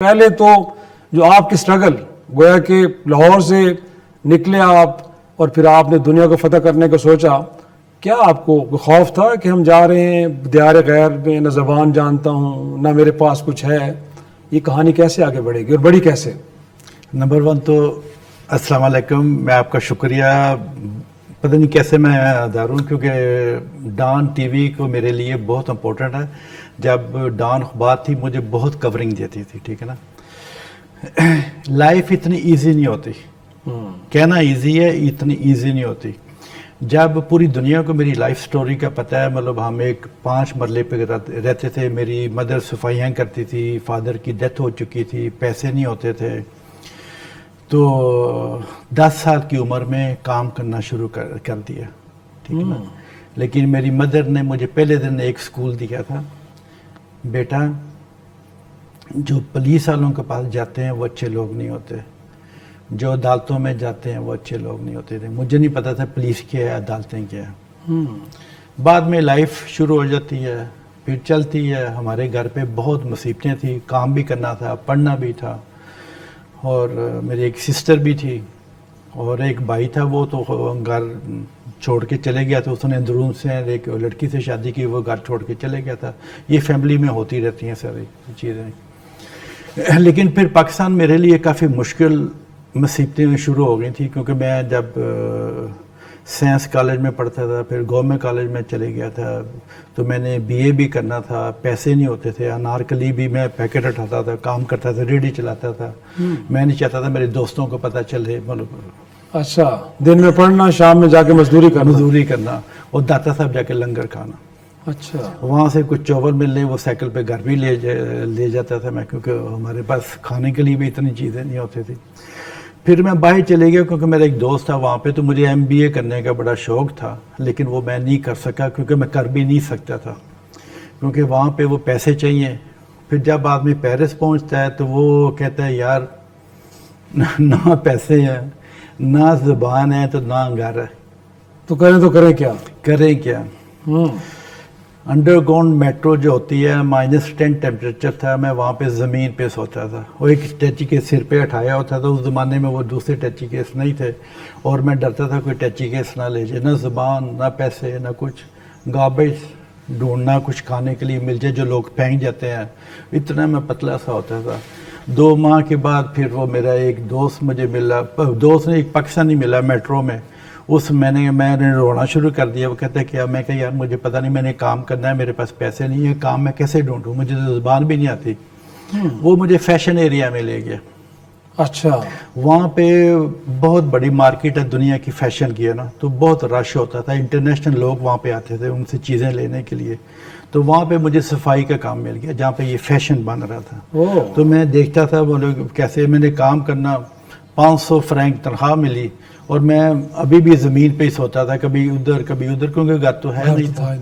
پہلے تو جو آپ کی سٹرگل گویا کہ لاہور سے نکلے آپ اور پھر آپ نے دنیا کو فتح کرنے کا سوچا، کیا آپ کو خوف تھا کہ ہم جا رہے ہیں دیار غیر میں، نہ زبان جانتا ہوں نہ میرے پاس کچھ ہے؟ یہ کہانی کیسے آگے بڑھے گی اور بڑی کیسے؟ نمبر ون تو السلام علیکم، میں آپ کا شکریہ، پتہ نہیں کیسے میں ادا ہوں کیونکہ ڈان ٹی وی کو میرے لیے بہت امپورٹنٹ ہے۔ جب ڈان اخبار تھی مجھے بہت کورنگ دیتی تھی، ٹھیک ہے نا۔ لائف اتنی ایزی نہیں ہوتی، کہنا ایزی ہے، اتنی ایزی نہیں ہوتی۔ جب پوری دنیا کو میری لائف سٹوری کا پتہ ہے، مطلب ہم ایک 5 مرلے پہ رہتے تھے، میری مدر صفائیاں کرتی تھی، فادر کی ڈیتھ ہو چکی تھی، پیسے نہیں ہوتے تھے، تو 10 سال کی عمر میں کام کرنا شروع کر دیا، ٹھیک ہے نا۔ لیکن میری مدر نے مجھے پہلے دن ایک سکول دیا تھا، بیٹا جو پولیس والوں کے پاس جاتے ہیں وہ اچھے لوگ نہیں ہوتے، جو عدالتوں میں جاتے ہیں وہ اچھے لوگ نہیں ہوتے تھے۔ مجھے نہیں پتا تھا پولیس کیا ہے، عدالتیں کیا ہے۔ بعد میں لائف شروع ہو جاتی ہے، پھر چلتی ہے۔ ہمارے گھر پہ بہت مصیبتیں تھیں، کام بھی کرنا تھا، پڑھنا بھی تھا، اور میری ایک سسٹر بھی تھی اور ایک بھائی تھا، وہ تو گھر چھوڑ کے چلے گیا تھا، اس نے اندرون سے ایک لڑکی سے شادی کی، وہ گھر چھوڑ کے چلے گیا تھا۔ یہ فیملی میں ہوتی رہتی ہیں ساری چیزیں۔ لیکن پھر پاکستان میرے لیے کافی مشکل مصیبتیں شروع ہو گئی تھیں، کیونکہ میں جب سائنس کالج میں پڑھتا تھا، پھر گورنمنٹ کالج میں چلے گیا تھا، تو میں نے بی اے بھی کرنا تھا، پیسے نہیں ہوتے تھے۔ انارکلی بھی میں پیکٹ اٹھاتا تھا، کام کرتا تھا، ریڈی چلاتا تھا۔ میں نہیں چاہتا تھا میرے دوستوں کو پتہ چلے، مطلب اچھا، دن میں پڑھنا، شام میں جا کے مزدوری کرنا، اور داتا صاحب جا کے لنگر کھانا۔ اچھا، وہاں سے کچھ چاول مل لے، وہ سائیکل پہ گھر بھی لے جاتا تھا میں، کیونکہ ہمارے پاس کھانے کے لیے بھی اتنی چیزیں نہیں ہوتی تھی۔ پھر میں باہر چلے گیا کیونکہ میرا ایک دوست تھا وہاں پہ، تو مجھے ایم بی اے کرنے کا بڑا شوق تھا، لیکن وہ میں نہیں کر سکا کیونکہ میں کر بھی نہیں سکتا تھا، کیونکہ وہاں پہ وہ پیسے چاہیے۔ پھر جب آدمی پیرس پہنچتا ہے تو وہ کہتا ہے یار نہ پیسے ہیں، نہ زبان ہے، تو نہ گھر ہے، تو کریں کیا؟ کریں کیا؟ انڈر گراؤنڈ میٹرو جو ہوتی ہے -10 ٹیمپریچر تھا، میں وہاں پہ زمین پہ سوتا تھا، وہ ایک ٹیچی کے سر پہ اٹھایا ہوتا تھا، اس زمانے میں وہ دوسرے ٹیچی کیس نہیں تھے، اور میں ڈرتا تھا کوئی ٹیچی کیس نہ لے جائے، نہ زبان، نہ پیسے، نہ کچھ، گاربیج ڈھونڈنا کچھ کھانے کے لیے مل جائے جو لوگ پھینک جاتے ہیں، اتنا میں پتلا سا ہوتا تھا۔ 2 ماہ کے بعد پھر وہ میرا ایک دوست مجھے ملا، دوست نے ایک پاکستانی ملا میٹرو میں، میں نے رونا شروع کر دیا۔ وہ کہتا ہے کہ میں کہ یار مجھے پتہ نہیں، میں نے کام کرنا ہے، میرے پاس پیسے نہیں ہیں، کام میں کیسے ڈھونڈوں، مجھے تو زبان بھی نہیں آتی۔ وہ مجھے فیشن ایریا میں لے گیا۔ اچھا، وہاں پہ بہت بڑی مارکیٹ ہے دنیا کی فیشن کی، ہے نا، تو بہت رش ہوتا تھا، انٹرنیشنل لوگ وہاں پہ آتے تھے ان سے چیزیں لینے کے لیے۔ تو وہاں پہ مجھے صفائی کا کام مل گیا جہاں پہ یہ فیشن بن رہا تھا۔ تو میں دیکھتا تھا وہ لوگ کیسے، میں نے کام کرنا، 500 فرینک تنخواہ ملی، اور میں ابھی بھی زمین پہ ہی سوتا تھا، کبھی ادھر کیونکہ گھر تو ہے نہیں تھا۔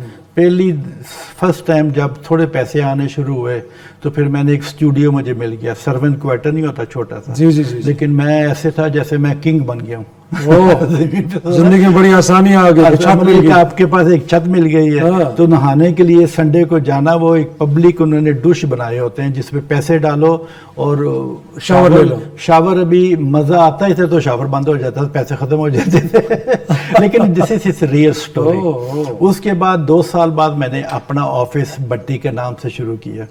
فرسٹ ٹائم جب تھوڑے پیسے آنے شروع ہوئے تو پھر میں نے ایک اسٹوڈیو مجھے مل گیا، سرونٹ کوارٹر نہیں ہوتا، چھوٹا سا، جی، لیکن میں ایسے تھا جیسے میں کنگ بن گیا ہوں۔ زندگی میں بڑی آسانی آ گئی، آپ کے پاس ایک چھت مل گئی ہے، تو نہانے کے لیے سنڈے کو جانا، وہ ایک پبلک انہوں نے ڈش بنائے ہوتے ہیں جس پہ پیسے ڈالو اور شاور لے لو۔ شاور ابھی مزہ آتا ہی تھا تو شاور بند ہو جاتا تھا، پیسے ختم ہو جاتے تھے، لیکن دس از ریئل اسٹوری۔ اس کے بعد 2 سال بعد میں نے اپنا آفس بٹی کے نام سے شروع کیا،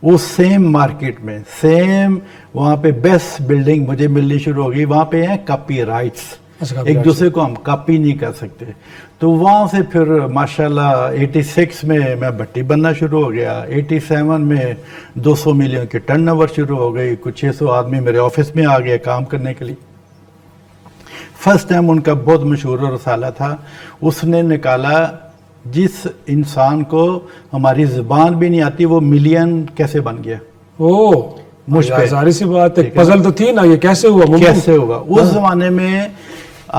وہ سیم مارکیٹ میں، سیم وہاں پہ بیسٹ بلڈنگ مجھے ملنی شروع ہو گئی۔ وہاں پہ ہیں کاپی رائٹس، ایک دوسرے کو ہم کاپی نہیں کر سکتے۔ تو وہاں سے پھر ماشاءاللہ 86 میں میں بٹی بننا شروع ہو گیا، 87 میں 200 ملین کی ٹرن اوور شروع ہو گئی، کچھ 600 آدمی میرے آفس میں آ گئے کام کرنے کے لیے۔ فرسٹ ٹائم ان کا بہت مشہور رسالہ تھا، اس نے نکالا جس انسان کو ہماری زبان بھی نہیں آتی وہ ملین کیسے بن گیا۔ مجھ پہ ظاہر سی بات ہے، پزل تو تھی نا، یہ کیسے ہوا؟ اس زمانے میں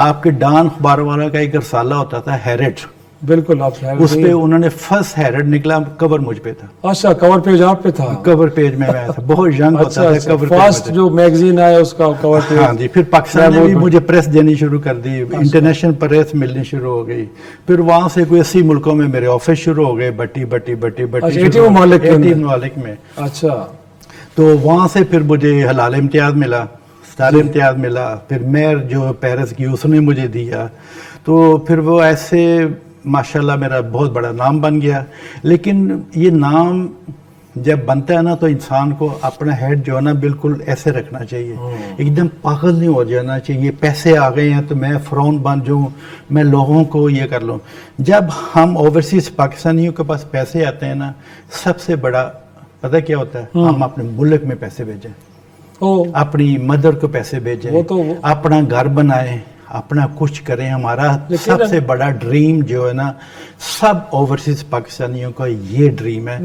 آپ کے ڈان اخبار والا کا ایک رسالہ ہوتا تھا ہیرٹ، بالکل، اس پہ انہوں نے فرسٹ ہیرٹ نکلا، کور مجھ پہ تھا۔ اچھا، کور پیج آپ پہ تھا؟ کور پیج میں آیا تھا، بہت ینگ ہوتا تھا، کور فرسٹ جو میگزین آیا اس کا کور پیج۔ ہاں جی، پھر پاکستان نے بھی مجھے پریس دینی شروع کر دی، انٹرنیشنل پریس ملنی شروع ہو گئی۔ پھر وہاں سے کوئی 80 ملکوں میں میرے آفس شروع ہو گئے، بٹی 80 ممالک میں۔ اچھا، تو وہاں سے پھر مجھے حلال امتیاز ملا، اسٹار امتیاز ملا، پھر میئر جو پیرس کی اس نے مجھے دیا، تو پھر وہ ایسے ماشاءاللہ میرا بہت بڑا نام بن گیا. لیکن یہ نام جب بنتا ہے نا تو انسان کو اپنا ہیڈ جو ہے نا بالکل ایسے رکھنا چاہیے، ایک دم پاگل نہیں ہو جانا چاہیے. پیسے آ گئے ہیں تو میں فرعون بن جاؤں، میں لوگوں کو یہ کر لوں. جب ہم اوورسیز پاکستانیوں کے پاس پیسے آتے ہیں نا، سب سے بڑا پتہ کیا ہوتا ہے؟ ہم اپنے ملک میں پیسے بھیجیں، اپنی مدر کو پیسے بھیجیں، اپنا گھر بنائیں، اپنا کچھ کریں. ہمارا سب سے بڑا ڈریم جو ہے نا سب اوورسیز پاکستانیوں کا یہ ڈریم ہے،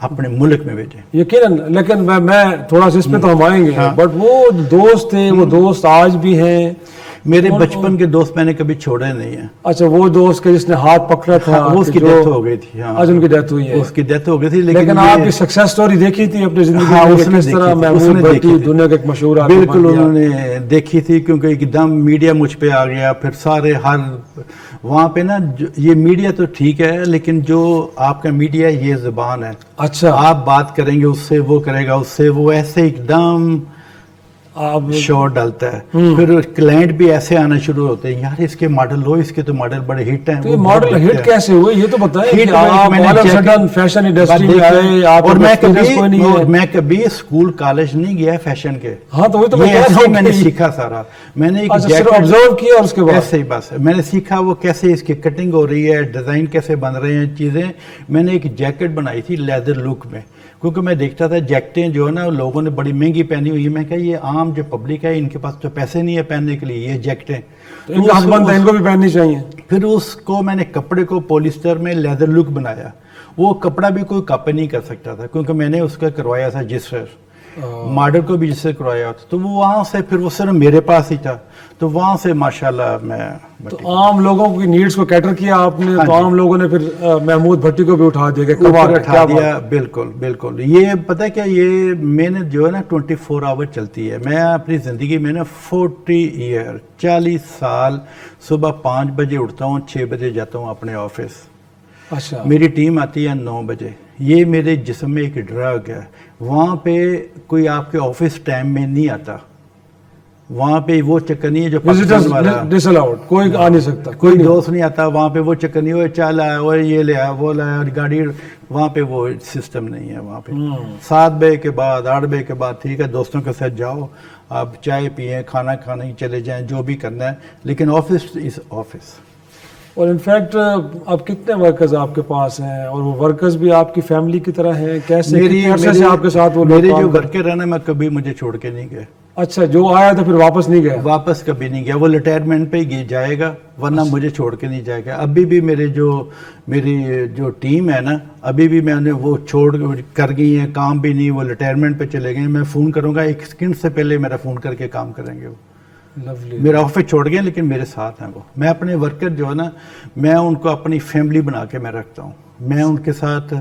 اپنے ملک میں بھیجیں. یقیناً. لیکن میں تھوڑا سا اس پہ تو ہم آئیں گے، بٹ وہ دوست تھے، وہ دوست آج بھی ہیں. میرے بچپن کے دوست میں نے کبھی چھوڑے نہیں ہیں. اچھا، وہ دوست کے جس نے ہاتھ پکڑا تھا، وہ اس کی ڈیتھ ہو گئی تھی. آج ان کی ڈیتھ ہوئی ہے. اس کی ڈیتھ ہو گئی تھی. لیکن آپ کی سکسیس سٹوری دیکھی تھی اپنی زندگی میں، کس طرح محمود بھٹی دنیا کا ایک مشہور آدمی. بالکل انہوں نے دیکھی تھی، کیونکہ ایک دم میڈیا مجھ پہ آ گیا. پھر سارے ہر وہاں پہ نا یہ میڈیا تو ٹھیک ہے، لیکن جو آپ کا میڈیا یہ زبان ہے. اچھا، آپ بات کریں گے اس سے، وہ کرے گا اس سے، وہ ایسے ایک دم شور ڈالتا ہے. پھر کلائنٹ بھی ایسے آنا شروع ہوتے ہیں، یار اس کے ماڈل لو، اس کے تو ماڈل بڑے ہٹ ہیں. تو ماڈل ہٹ کیسے ہوئے یہ تو بتائیں کہ آپ سڈن فیشن انڈسٹری میں آئے. اور میں کبھی اسکول کالج نہیں گیا فیشن کے. ہاں تو وہی تو میں نے سیکھا سارا. میں نے آبزرو کیا اور اس کے بعد ایسے ہی بس میں نے سیکھا وہ کیسے اس کی کٹنگ ہو رہی ہے، ڈیزائن کیسے بن رہے ہیں چیزیں. میں نے ایک جیکٹ بنائی تھی لیدر لک میں، کیونکہ میں دیکھتا تھا جیکٹیں جو ہے نا لوگوں نے بڑی مہنگی پہنی ہوئی. میں کہا یہ عام جو پبلک ہے ان کے پاس تو پیسے نہیں ہے پہننے کے لیے یہ جیکٹیں، ان کا حق بنتا ہے، ان کو بھی پہننی چاہیے. پھر اس کو میں نے کپڑے کو پولیسٹر میں لیدر لک بنایا. وہ کپڑا بھی کوئی کاپی نہیں کر سکتا تھا، کیونکہ میں نے اس کا کروایا تھا جسر، ماڈل کو بھی جسر کروایا تھا. تو وہ وہاں سے پھر وہ صرف میرے پاس ہی تھا، تو وہاں سے ماشاءاللہ میں تو عام لوگوں کی نیڈز کو کیٹر کیا آپ نے. تو عام لوگوں نے پھر محمود بھٹی کو بھی اٹھا دیا کہ اٹھا دیا. بالکل بالکل. یہ پتہ کیا، یہ میں نے جو ہے نا 24 آور چلتی ہے. میں اپنی زندگی میں نا 40 سال صبح 5 بجے اٹھتا ہوں، 6 بجے جاتا ہوں اپنے آفس. اچھا، میری ٹیم آتی ہے 9 بجے. یہ میرے جسم میں ایک ڈرگ ہے. وہاں پہ کوئی آپ کے آفس ٹائم میں نہیں آتا. وہاں پہ وہ چکر نہیں ہے جو ڈس الاؤڈ، کوئی آ نہیں سکتا، کوئی دوست نہیں آتا. وہاں پہ وہ چکر نہیں ہو چل آیا وہ یہ لے آیا وہ لایا گاڑی. وہاں پہ وہ سسٹم نہیں ہے. وہاں پہ 7 بجے کے بعد 8 بجے کے بعد ٹھیک ہے دوستوں کے ساتھ جاؤ، آپ چائے پئیں، کھانا کھانے چلے جائیں، جو بھی کرنا ہے، لیکن آفس از آفس. اور انفیکٹ اب کتنے ورکرز آپ کے پاس ہیں، اور وہ ورکرز بھی آپ کی فیملی کی طرح ہیں؟ کیسے آپ کے ساتھ وہ میرے جو ورکر ہیں نا، میں کبھی مجھے چھوڑ کے نہیں گئے. اچھا، جو آیا تو پھر واپس نہیں گیا؟ واپس کبھی نہیں گیا. وہ ریٹائرمنٹ پہ ہی جائے گا، ورنہ مجھے چھوڑ کے نہیں جائے گا. ابھی بھی میری جو ٹیم ہے نا، ابھی بھی میں نے وہ چھوڑ کر گئی ہیں، کام بھی نہیں، وہ ریٹائرمنٹ پہ چلے گئے. میں فون کروں گا 1 سیکنڈ سے پہلے میرا فون کر کے کام کریں گے. وہ میرا آفس چھوڑ گئے لیکن میرے ساتھ ہیں. وہ میں اپنے ورکر جو ہے نا، میں ان کو اپنی فیملی بنا کے میں رکھتا ہوں. میں ان کے ساتھ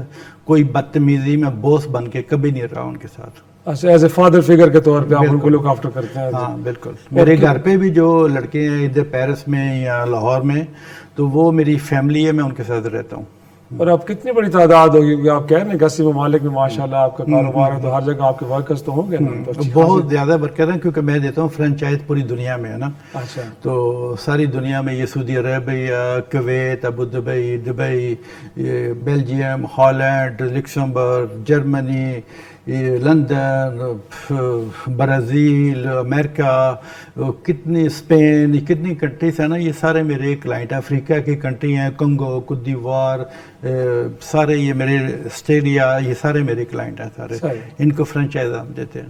کوئی بدتمیزی، میں بوس بن کے کبھی نہیں رہا ان کے ساتھ. اچھا، ایز اے فادر فگر کے طور پہ آپ ان کو لک آفٹر کرتے ہیں؟ ہاں بالکل. میرے گھر پہ بھی جو لڑکے ہیں ادھر پیرس میں یا لاہور میں، تو وہ میری فیملی ہے، میں ان کے ساتھ رہتا ہوں. اور اب کتنی بڑی تعداد ہوگی، کیونکہ آپ کہہ رہے ہیں 80 ممالک میں ماشاءاللہ آپ کا کاروبار ہے، تو ہر جگہ آپ کے ورکرز تو ہوں گے نا؟ بہت زیادہ ورکر ہیں، کیونکہ میں دیتا ہوں فرنچائز پوری دنیا میں ہے نا. اچھا، تو ساری دنیا میں، یہ Saudi Arabia, Kuwait, Abu Dhabi, Dubai, Belgium, Holland, Luxembourg, Germany, London, Brazil, America, کتنی اسپین، کتنی کنٹریز ہیں نا. یہ سارے میرے کلائنٹ ہیں. افریقہ کی کنٹری ہیں، کنگو، کوت دیوار، سارے یہ میرے آسٹریلیا، یہ سارے میرے کلائنٹ ہیں سارے. ان کو فرنچائز ہم دیتے ہیں.